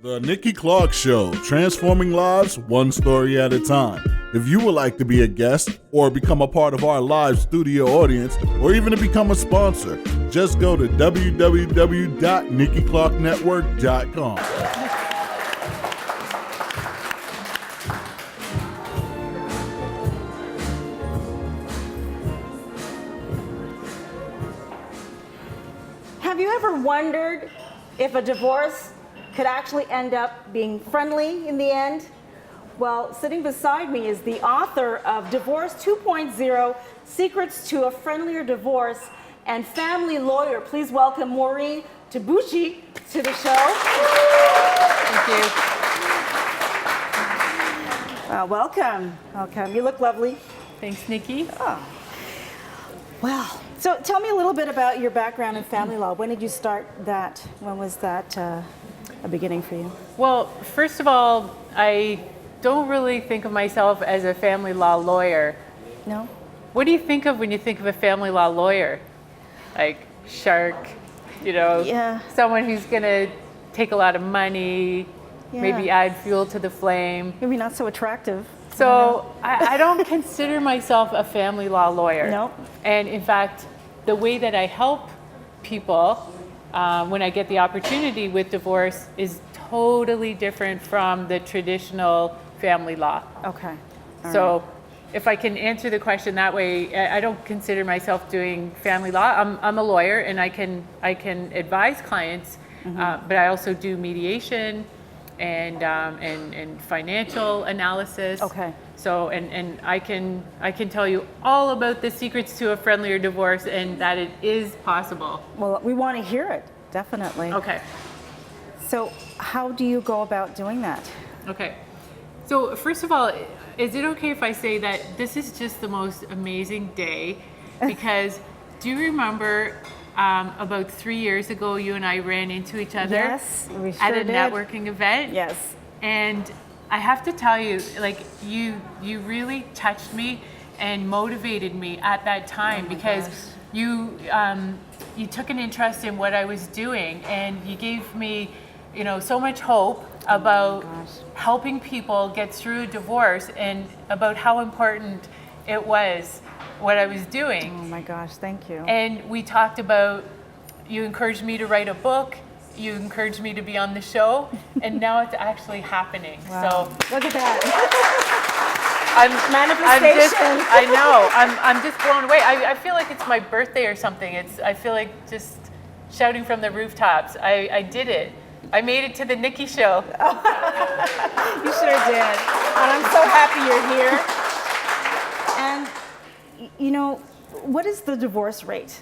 The Nikki Clarke Show, transforming lives one story at a time. If you would like to be a guest or become a part of our live studio audience or even to become a sponsor, just go to www.NikkiClarkeNetwork.com. Have you ever wondered if a divorce could actually end up being friendly in the end? Well, sitting beside me is the author of Divorce 2.0, Secrets to a Friendlier Divorce, and family lawyer. Please welcome Maureen Tabuchi to the show. Thank you. Welcome. Welcome. You look lovely. Thanks, Nikki. Oh. Well, so tell me a little bit about your background in family law. When did you start that? When was that a beginning for you? Well, first of all, I don't really think of myself as a family law lawyer. No? What do you think of when you think of a family law lawyer? Like shark, Yeah. someone who's gonna take a lot of money, Yeah. maybe add fuel to the flame. Maybe not so attractive. So I don't consider myself a family law lawyer. No. And in fact, the way that I help people when I get the opportunity with divorce is totally different from the traditional family law. Okay. All So right. if I can answer the question that way, I don't consider myself doing family law. I'm a lawyer and I can advise clients, but I also do mediation and financial analysis. Okay. So and I can tell you all about the secrets to a friendlier divorce and that it is possible. Well, we want to hear it, definitely. Okay. So how do you go about doing that? Okay. So first of all, is it okay if I say that this is just the most amazing day? Because do you remember about 3 years ago, you and I ran into each other Yes, we sure at a did. networking event? Yes. And I have to tell you, like you really touched me and motivated me at that time because you took an interest in what I was doing and you gave me, so much hope about helping people get through divorce and about how important it was what I was doing. Oh my gosh, thank you. And we talked about, you encouraged me to write a book, you encouraged me to be on the show, and now it's actually happening. Wow. So Look at that. Manifestation. I know. I'm just blown away. I feel like it's my birthday or something. I feel like just shouting from the rooftops. I did it. I made it to the Nikki Show. You sure did. And I'm so happy you're here. And, what is the divorce rate?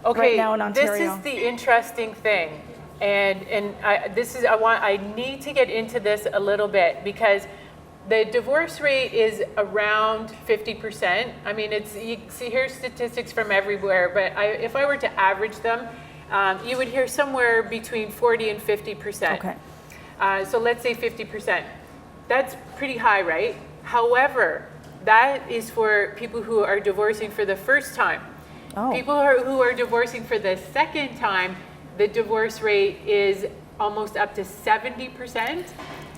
Okay, right now in Ontario? This is the interesting thing, and I need to get into this a little bit because the divorce rate is around 50%. I mean, here's statistics from everywhere, but if I were to average them, you would hear somewhere between 40 and 50%. Okay. So let's say 50%. That's pretty high, right? However, that is for people who are divorcing for the first time. Oh. People who are divorcing for the second time, the divorce rate is almost up to 70%.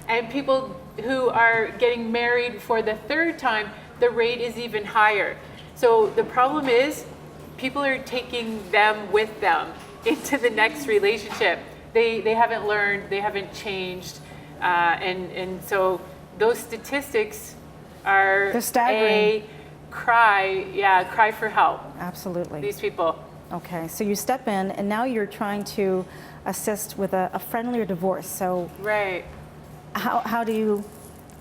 And people who are getting married for the third time, the rate is even higher. So the problem is people are taking them with them into the next relationship. They haven't learned, they haven't changed. And so those statistics are They're staggering. cry for help. Absolutely. These people. Okay, so you step in and now you're trying to assist with a friendlier divorce. So Right. how do you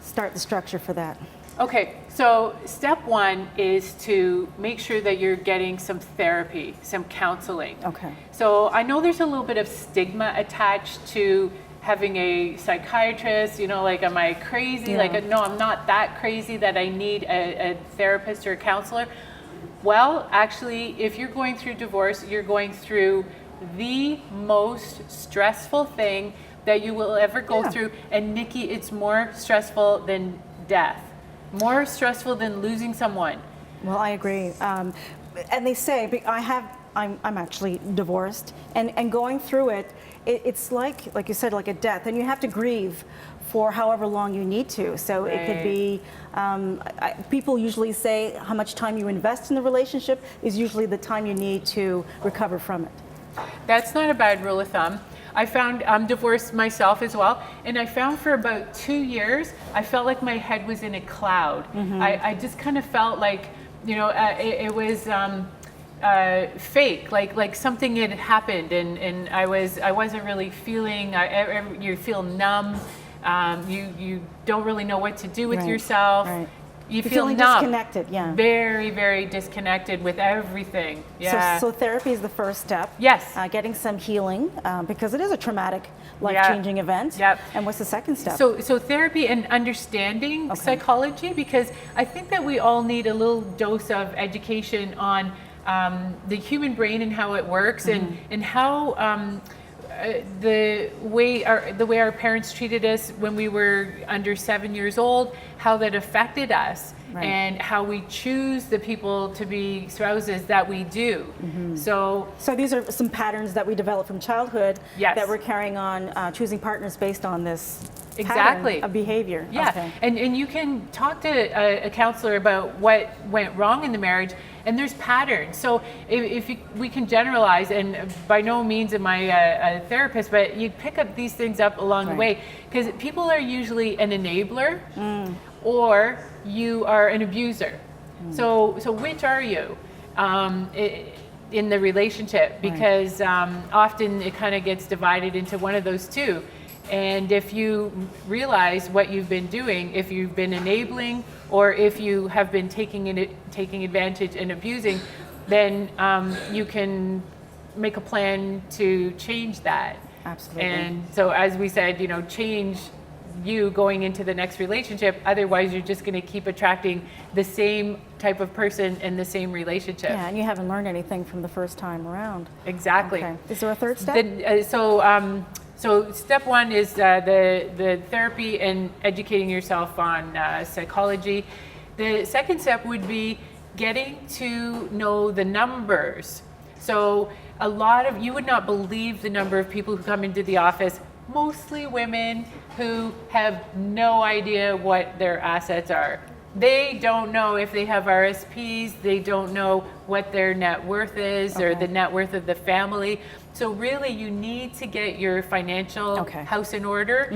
start the structure for that? Okay, so step one is to make sure that you're getting some therapy, some counseling. Okay. So I know there's a little bit of stigma attached to having a psychiatrist, like, am I crazy? Yeah. Like, no, I'm not that crazy that I need a therapist or a counselor. Well, actually, if you're going through divorce, you're going through the most stressful thing that you will ever go through. And Nikki, it's more stressful than death, more stressful than losing someone. Well, I agree. And they say, I I'm actually divorced, and going through it, it's like you said, like a death, and you have to grieve for however long you need to. So it could be, people usually say how much time you invest in the relationship is usually the time you need to recover from it. That's not a bad rule of thumb. I found, I'm divorced myself as well, and I found for about 2 years, I felt like my head was in a cloud. I just kind of felt like, it was fake, like something had happened, and I wasn't really feeling. You feel numb. You don't really know what to do with yourself. Right. You You're feel feeling numb. disconnected, yeah. Very, very disconnected with everything. Yeah. So therapy is the first step. Yes. Getting some healing, because it is a traumatic, life-changing event. Yep. And what's the second step? So therapy and understanding psychology, because I think that we all need a little dose of education on the human brain and how it works, and how the way our parents treated us when we were under 7 years old, how that affected us, and how we choose the people to be spouses that we do. So these are some patterns that we develop from childhood that we're carrying on, choosing partners based on this pattern of behavior. Yeah, Okay. and you can talk to a counselor about what went wrong in the marriage, and there's patterns. So we can generalize, and by no means am I a therapist, but you pick up these things up along the way, because people are usually an enabler, or you are an abuser. So which are you in the relationship? Because often it kind of gets divided into one of those two. And if you realize what you've been doing, if you've been enabling, or if you have been taking advantage and abusing, then you can make a plan to change that. Absolutely. And so, as we said, change you going into the next relationship. Otherwise, you're just going to keep attracting the same type of person in the same relationship. Yeah, and you haven't learned anything from the first time around. Exactly. Okay. Is there a third step? So step one is the therapy and educating yourself on psychology. The second step would be getting to know the numbers. So you would not believe the number of people who come into the office, mostly women, who have no idea what their assets are. They don't know if they have RSPs, they don't know what their net worth is, or the net worth of the family. So really, you need to get your financial house in order.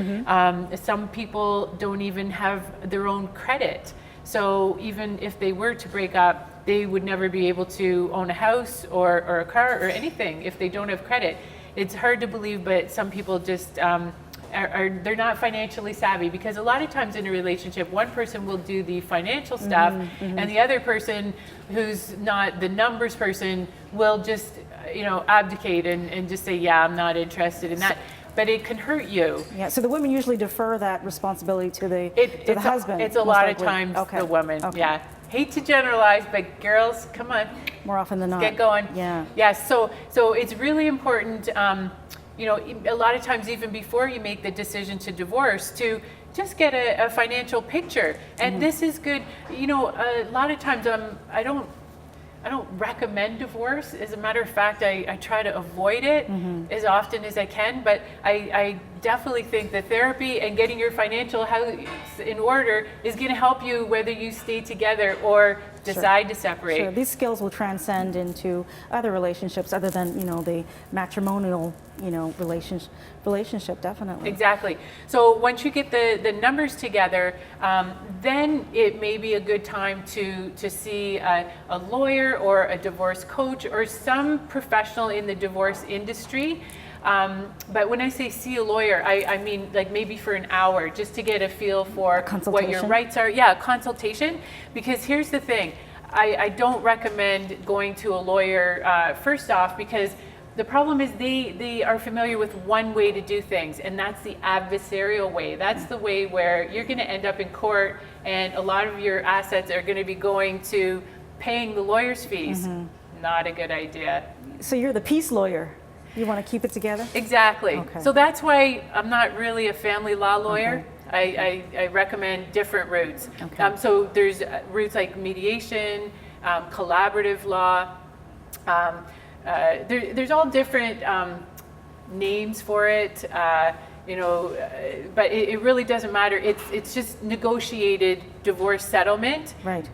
Some people don't even have their own credit. So even if they were to break up, they would never be able to own a house or a car or anything if they don't have credit. It's hard to believe, but some people just they're not financially savvy, because a lot of times in a relationship, one person will do the financial stuff, and the other person, who's not the numbers person, will just abdicate and just say, yeah, I'm not interested in that. But it can hurt you. Yeah, so the women usually defer that responsibility to the husband. It's a lot of times the woman. Yeah. Hate to generalize, but girls, come on. More often than not. Get going. Yeah. Yeah. So it's really important. A lot of times, even before you make the decision to divorce, to just get a financial picture. And this is good. A lot of times I don't recommend divorce. As a matter of fact, I try to avoid it as often as I can, but I definitely think that therapy and getting your financial house in order is going to help you whether you stay together or decide to separate. Sure, these skills will transcend into other relationships other than, the matrimonial, relationship, definitely. Exactly. So once you get the numbers together, then it may be a good time to see a lawyer or a divorce coach or some professional in the divorce industry. But when I say see a lawyer, I mean like maybe for an hour, just to get a feel for what your rights are. Yeah, a consultation. Because here's the thing, I don't recommend going to a lawyer first off, because the problem is they are familiar with one way to do things, and that's the adversarial way. That's the way where you're going to end up in court, and a lot of your assets are going to be going to paying the lawyer's fees. Not a good idea. So you're the peace lawyer. You want to keep it together? Exactly. Okay. So that's why I'm not really a family law lawyer. I recommend different routes. So there's routes like mediation, collaborative law, there's all different names for it, but it really doesn't matter. It's just negotiated divorce settlement Right.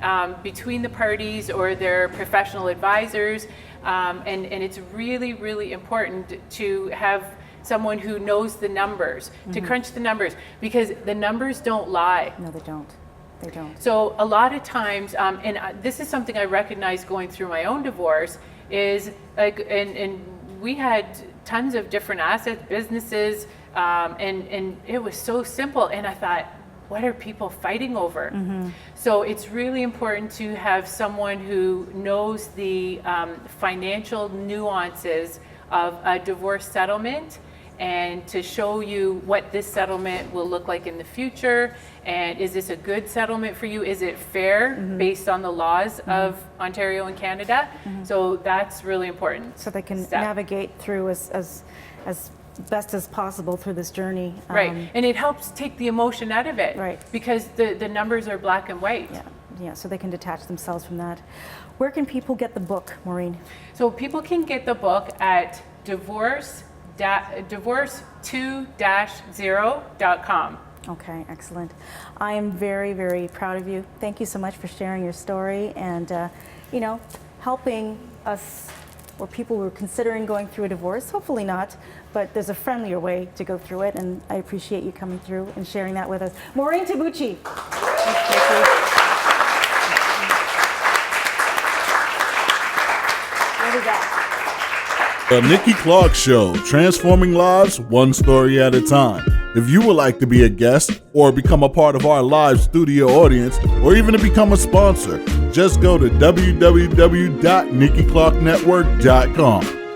Between the parties or their professional advisors, and it's really, really important to have someone who knows the numbers, to crunch the numbers, because the numbers don't lie. No, they don't. They don't. So a lot of times, this is something I recognize going through my own divorce, is like, and we had tons of different assets, businesses, and it was so simple. And I thought, what are people fighting over? So it's really important to have someone who knows the financial nuances of a divorce settlement, and to show you what this settlement will look like in the future, and is this a good settlement for you? Is it fair based on the laws of Ontario and Canada? So that's really important. So they can step. navigate through as best as possible through this journey. Right, and it helps take the emotion out of it. Right. Because the numbers are black and white. Yeah, so they can detach themselves from that. Where can people get the book, Maureen? So people can get the book at divorce2-0.com. Okay, excellent. I am very, very proud of you. Thank you so much for sharing your story and, helping us, or people who are considering going through a divorce. Hopefully not, but there's a friendlier way to go through it, and I appreciate you coming through and sharing that with us. Maureen Tabuchi. Thank you. What is that? The Nikki Clarke Show, transforming lives one story at a time. If you would like to be a guest or become a part of our live studio audience, or even to become a sponsor, just go to www.NikkiClarkeNetwork.com.